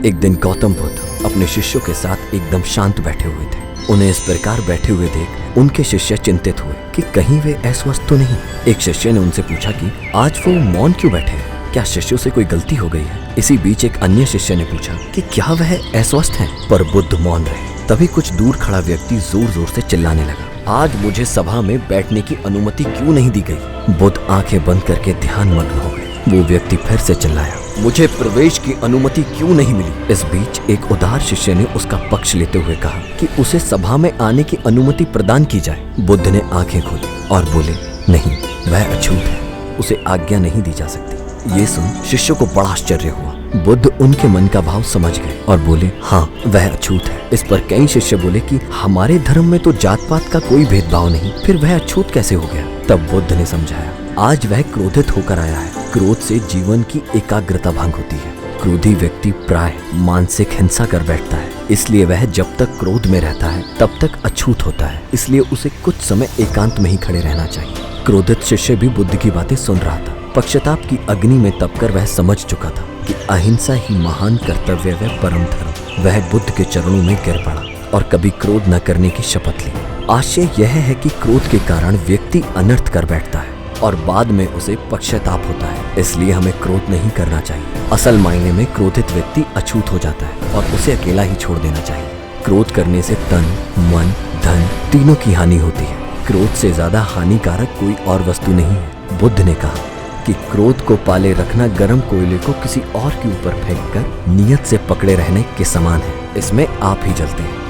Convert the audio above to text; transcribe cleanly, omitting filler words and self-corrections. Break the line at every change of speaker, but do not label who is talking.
एक दिन गौतम बुद्ध अपने शिष्यों के साथ एकदम शांत बैठे हुए थे। उन्हें इस प्रकार बैठे हुए देख उनके शिष्य चिंतित हुए कि कहीं वे अस्वस्थ तो नहीं। एक शिष्य ने उनसे पूछा कि आज वो मौन क्यों बैठे हैं, क्या शिष्यों से कोई गलती हो गई है। इसी बीच एक अन्य शिष्य ने पूछा कि क्या वह अस्वस्थ हैं, पर बुद्ध मौन रहे। तभी कुछ दूर खड़ा व्यक्ति जोर जोर से चिल्लाने लगा, आज मुझे सभा में बैठने की अनुमति क्यों नहीं दी गई। बुद्ध आंखें बंद करके ध्यान मग्न हो गए। वो व्यक्ति फिर से चिल्लाया, मुझे प्रवेश की अनुमति क्यों नहीं मिली। इस बीच एक उदार शिष्य ने उसका पक्ष लेते हुए कहा कि उसे सभा में आने की अनुमति प्रदान की जाए। बुद्ध ने आंखें खोली और बोले, नहीं, वह अछूत है, उसे आज्ञा नहीं दी जा सकती। ये सुन शिष्यों को बड़ा आश्चर्य हुआ। बुद्ध उनके मन का भाव समझ गए और बोले, हाँ, वह अछूत है। इस पर कई शिष्य बोले कि हमारे धर्म में तो जात पात का कोई भेदभाव नहीं, फिर वह अछूत कैसे हो गया। तब बुद्ध ने समझाया, आज वह क्रोधित होकर आया है। क्रोध से जीवन की एकाग्रता भंग होती है। क्रोधी व्यक्ति प्राय मानसिक हिंसा कर बैठता है, इसलिए वह जब तक क्रोध में रहता है तब तक अछूत होता है। इसलिए उसे कुछ समय एकांत में ही खड़े रहना चाहिए। क्रोधित शिष्य भी बुद्ध की बातें सुन रहा था। पक्षताप की अग्नि में तपकर वह समझ चुका था कि अहिंसा ही महान कर्तव्य व परम धर्म। वह बुद्ध के चरणों में गिर पड़ा और कभी क्रोध न करने की शपथ ली। आशय यह है कि क्रोध के कारण व्यक्ति अनर्थ कर बैठता है और बाद में उसे पश्चाताप होता है। इसलिए हमें क्रोध नहीं करना चाहिए। असल मायने में क्रोधित व्यक्ति अछूत हो जाता है और उसे अकेला ही छोड़ देना चाहिए। क्रोध करने से तन, मन, धन तीनों की हानि होती है। क्रोध से ज्यादा हानिकारक कोई और वस्तु नहीं है। बुद्ध ने कहा कि क्रोध को पाले रखना गर्म कोयले को किसी और के ऊपर फेंककर नियत से पकड़े रहने के समान है। इसमें आप ही जलते हैं।